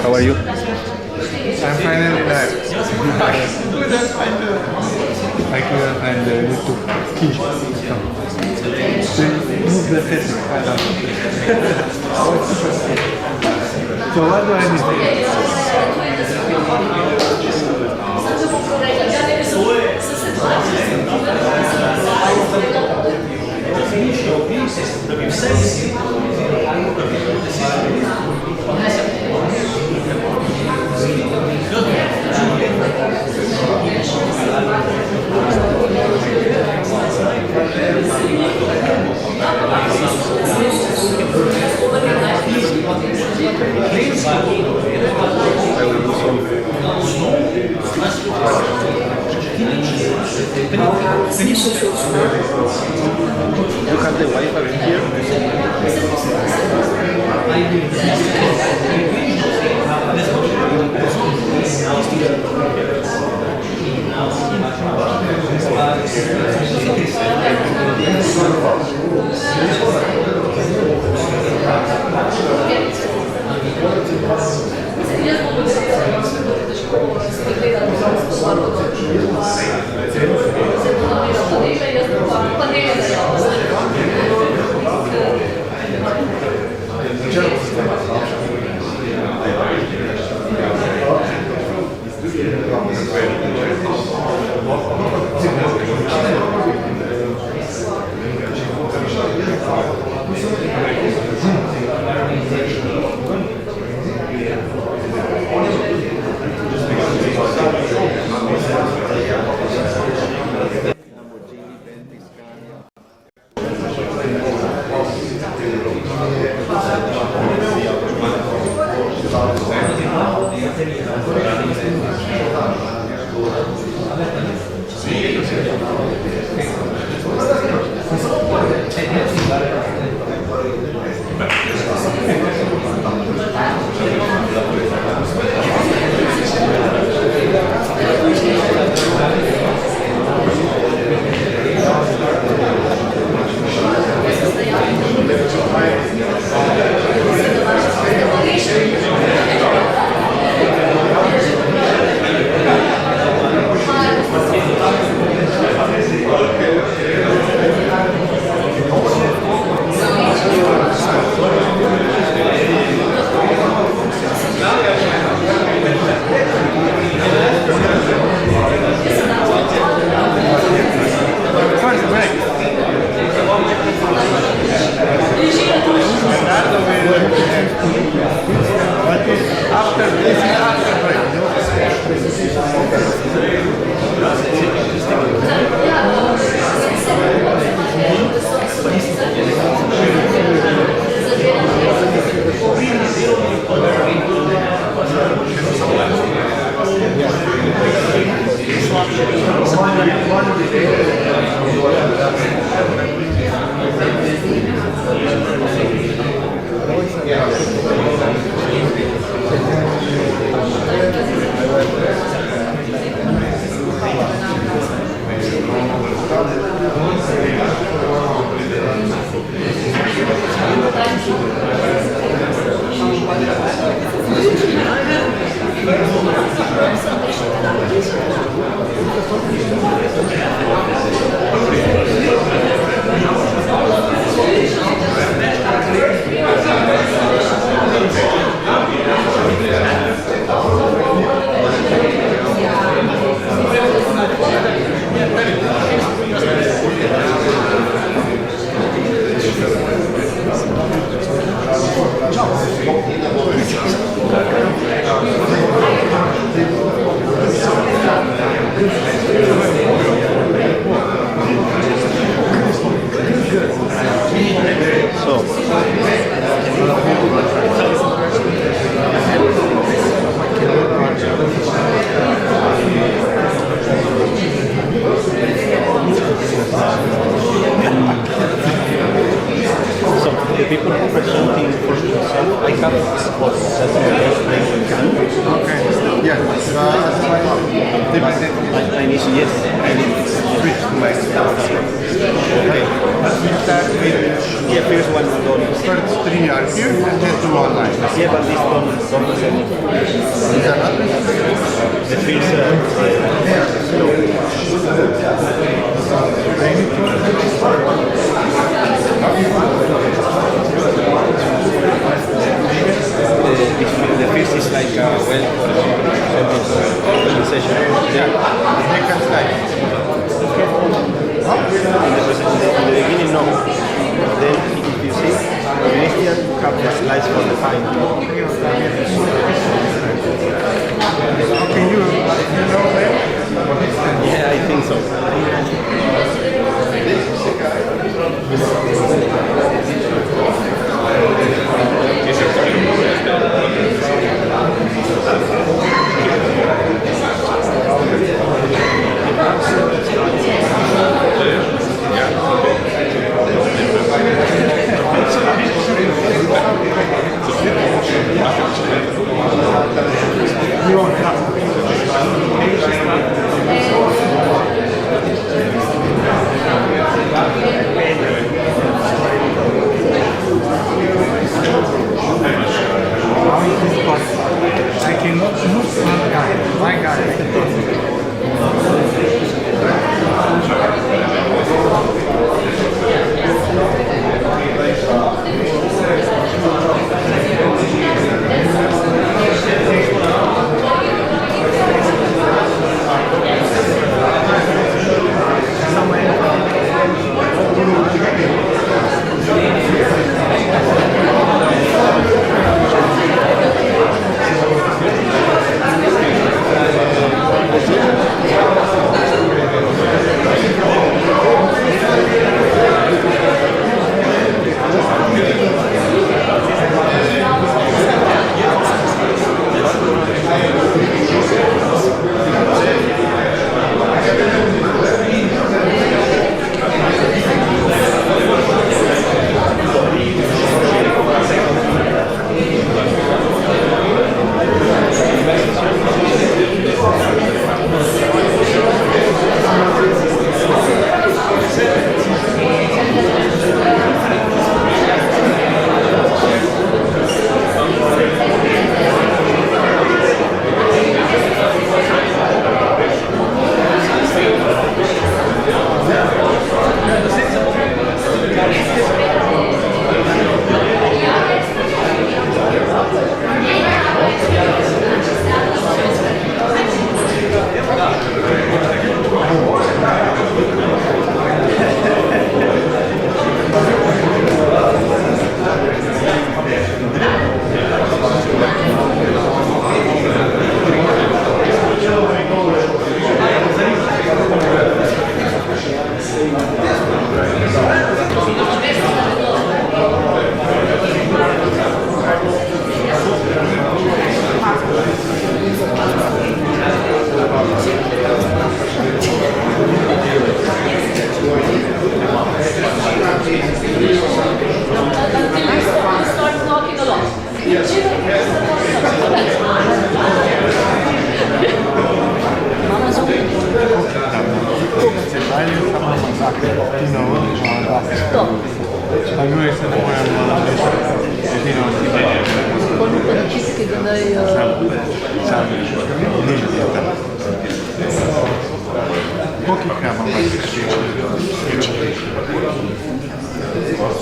How are you? I'm finally live. I couldn't find the YouTube key. So move the setting. So what do I You have the Wi-Fi here?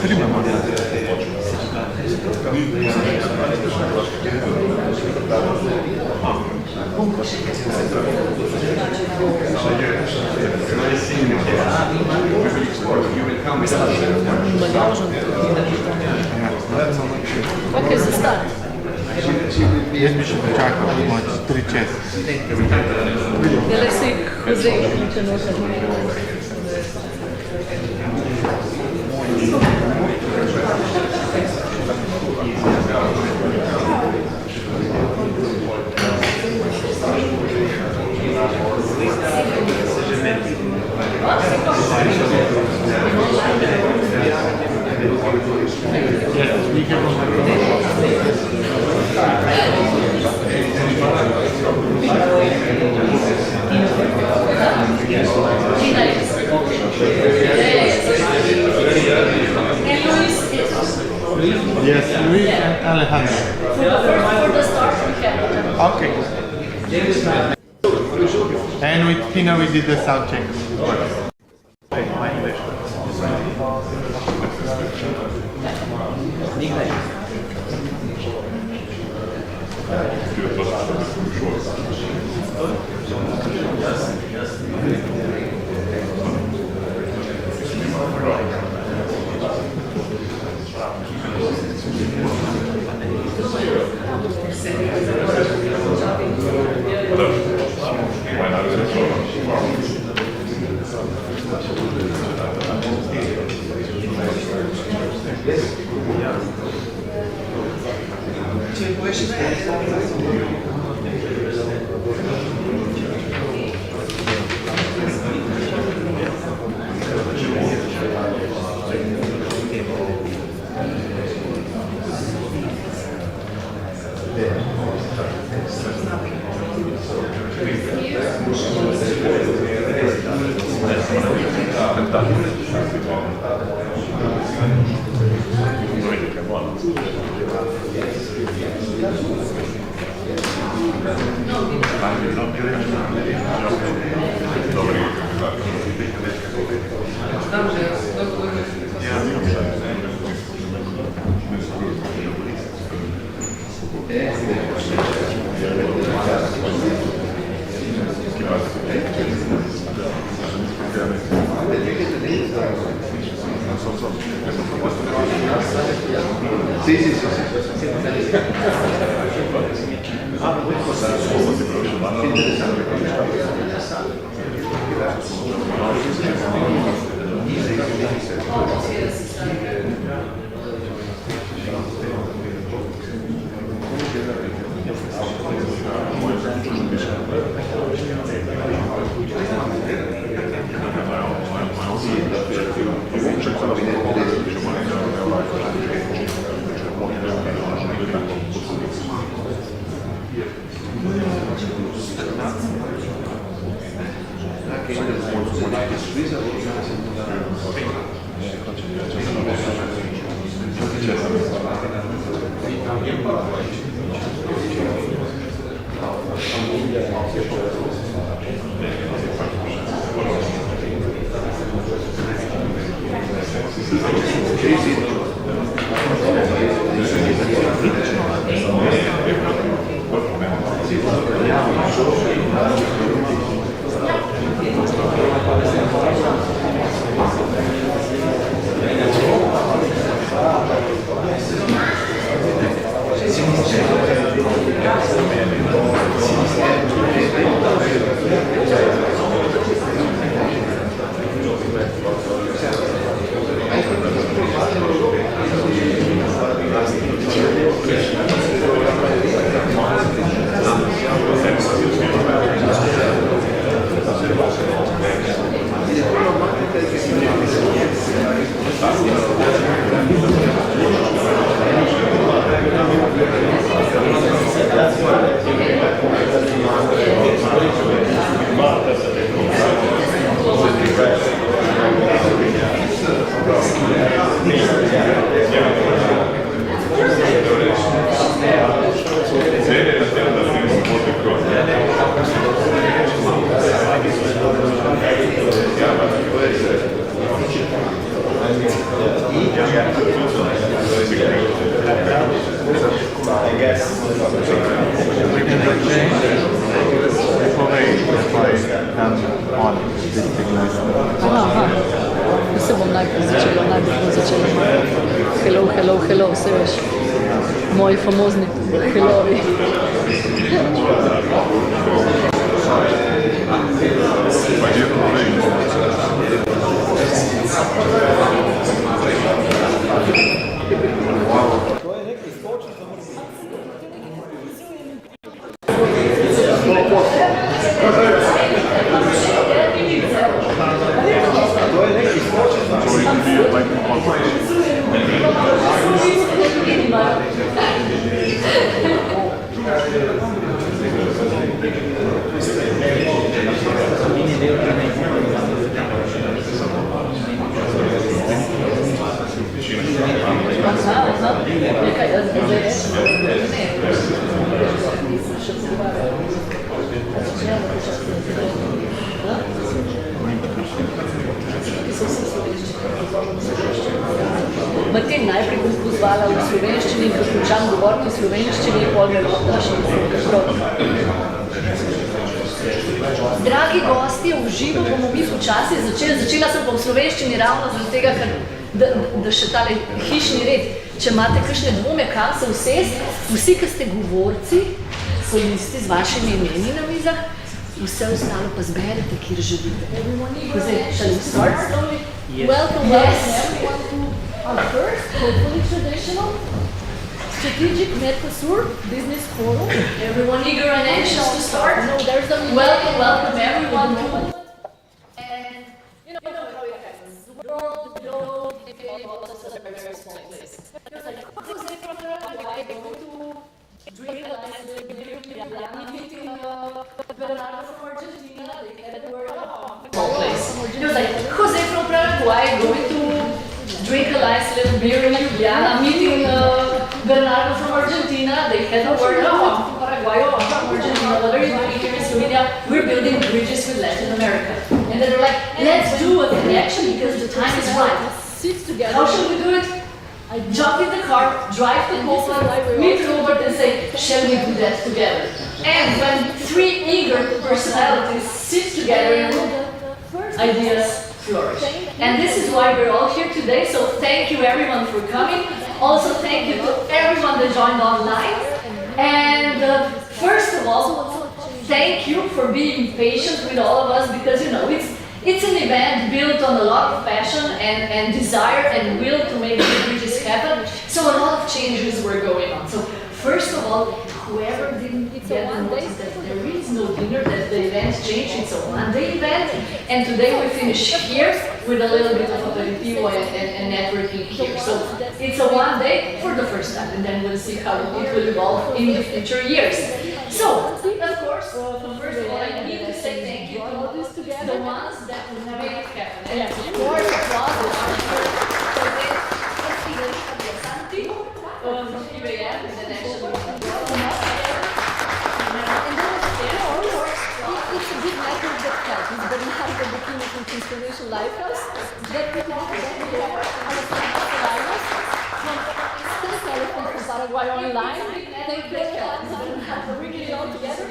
Prima Ok, se stane. Jaz bi še počakal, moč 3 čez. Dele si kozej, če nočem. Yes, Luis and Alejandro. For the start, we can. Okay. And with Tina we did the sound check. Sì, sì, sì, sì. Aha. Se bom najprej začela. Hello, vse veš. Moji famozni hellovi. Martin, najprej bom pozvala v slovenščini, ko končam govoriti v slovenščini, pol me lahko še Dragi gostje, v živo bomo mi počasi začeli. Začela sem pa v slovenščini ravno zaradi tega, da še tale hišni red. Če imate kakšne dvome, kam se usesti, vsi, ki ste govorci, so listi z vašimi imeni na mizah, vse ostalo pa zberete, kjer želite. Shall we start slowly? Yes. Welcome everyone to our first, hopefully traditional, strategic Mercosur business forum. Everyone eager and anxious to start? No, there's a welcome everyone to. And you know how it happens. The world, the globe, the globe is a very small place. There's like, Jose from Paraguay going to drink a nice little beer with Milani, meeting Bernardo from Argentina, they had a word small place. There's like, Jose from Paraguay going to drink a nice little beer in Ljubljana, meeting Bernardo from Argentina, they had a word, I'm from Paraguay, I'm from Argentina, what are you doing here in Slovenia? We're building bridges with Latin America. And then they're like, let's do a connection because the time is right. Sit together. How should we do it? I jump in the car, drive to Poland, meet Robert and say, shall we do that together? And when three eager personalities sit together in a room, ideas flourish. And this is why we're all here today, so thank you everyone for coming. Also thank you to everyone that joined online. And first of all, thank you for being patient with all of us because you know it's an event built on a lot of passion and desire and will to make the bridges happen. So a lot of changes were going on. So first of all, whoever didn't get the notice that there is no dinner, that the event changed, it's a one-day event. And today we finish here with a little bit of aperitivo and networking here. So it's a one day for the first time, and then we'll see how it will evolve in the future years. So, of course, first of all, I need to say thank you to the ones that made it happen. And of course, applause from IBM, the National it's a big network that helps. It's Bernardo the Bikini from Transformation Lifehouse. That people from Paraguay online. Thank you. We're bringing it all together.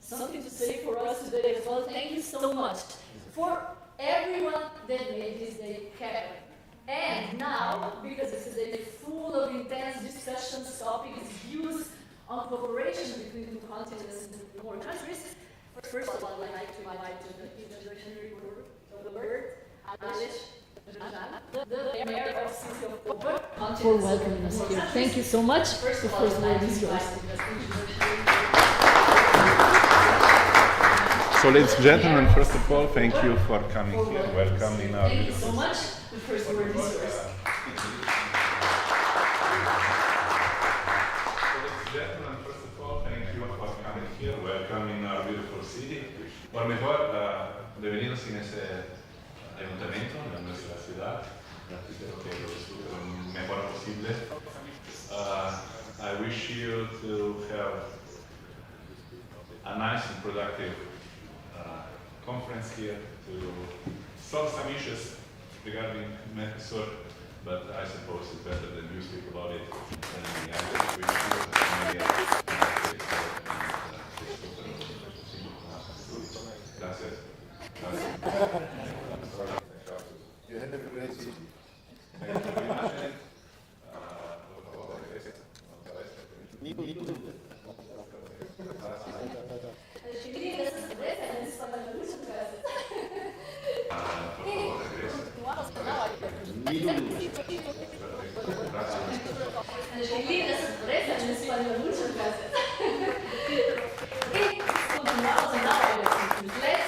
Something to say for us today as well. Thank you so much for everyone that made this day happen. And now, because this is a day full of intense discussions, topics, views on cooperation between two continents and more countries, first of all, I'd like to invite to the introductory word of the word, Alice, the mayor of City of Poland, for welcoming us here. Thank you so much. The first word is yours. So, ladies and gentlemen, first of all, thank you for coming here. Welcome in our Thank you so much. The first word is yours. Ladies and gentlemen, first of all, thank you for coming here. Welcome in our beautiful city. Por mejor, bienvenidos en este ayuntamiento de nuestra ciudad. Espero que lo disfruten lo mejor posible. I wish you to have a nice and productive conference here to solve some issues regarding Mercosur, but I suppose it's better than you speak about it. And I wish you a Let's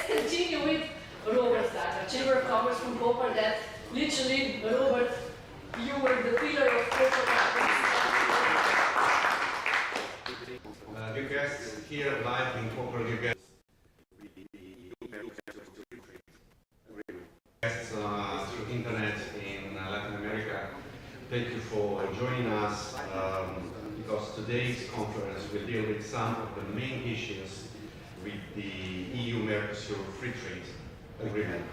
continue with Robert Starker, Chamber of Commerce from Cooper, that literally, Robert, you were the pillar of corporate. Dear guests, here live in Cooper, dear guests through internet in Latin America, thank you for joining us because today's conference will deal with some of the main issues with the EU-Mercosur free trade agreement.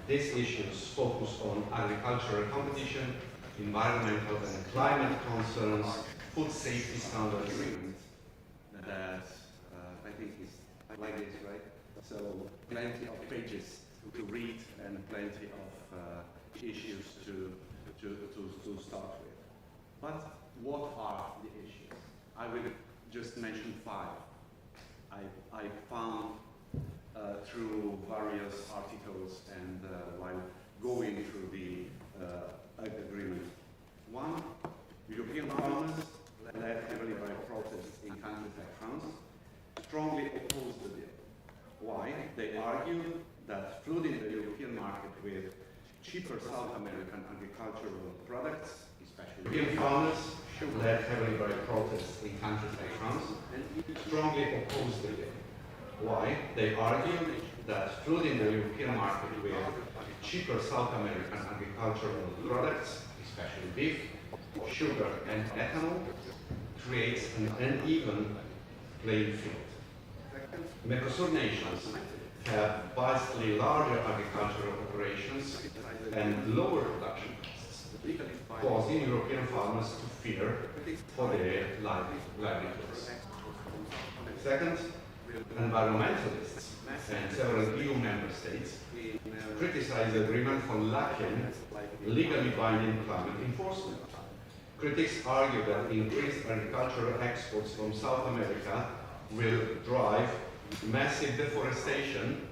These issues focus on agricultural competition, environmental and climate concerns, food safety standards. That I think is like this, right? So plenty of pages to read and plenty of issues to start with. But what are the issues? I will just mention 5. I found through various articles and while going through the agreement. 1, European farmers, led heavily by protests in countries like France, strongly opposed the deal. Why? They argue that flooding the European market with cheaper South American agricultural products, especially European farmers, led heavily by protests in countries like France, strongly opposed the deal. Why? They argue that flooding the European market with cheaper South American agricultural products, especially beef, sugar and ethanol, creates an uneven playing field. Mercosur nations have vastly larger agricultural operations and lower production costs, causing European farmers to fear for their livelihoods. Second, environmentalists and several EU member states criticize the agreement for lacking legally binding climate enforcement. Critics argue that increased agricultural exports from South America will drive massive deforestation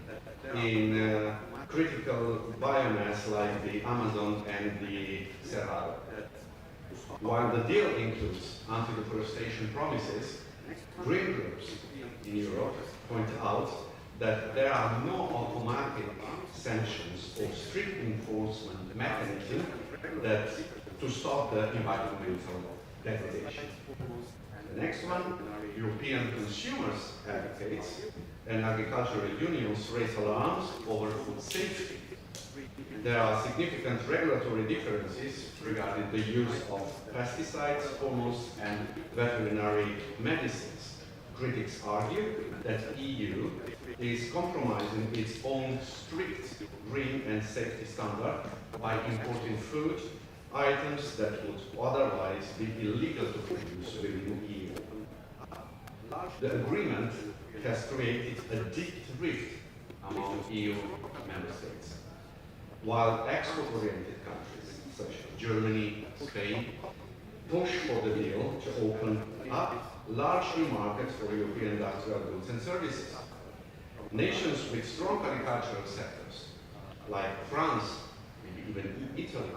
in critical biomass like the Amazon and the Cerrado. While the deal includes anti-deforestation promises, green groups in Europe point out that there are no automatic sanctions or strict enforcement mechanisms that to stop the environmental degradation. The next one, European consumers advocates and agricultural unions raise alarms over food safety. There are significant regulatory differences regarding the use of pesticides, hormones, and veterinary medicines. Critics argue that the EU is compromising its own strict green and safety standard by importing food items that would otherwise be illegal to produce within the EU. The agreement has created a deep rift among EU member states. While export-oriented countries such as Germany, Spain, push for the deal to open up large new markets for European industrial goods and services. Nations with strong agricultural sectors, like France, maybe even Italy,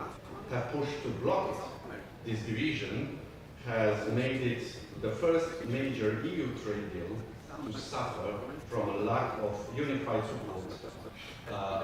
have pushed to block it. This division has made it the first major EU trade deal to suffer from a lack of unified support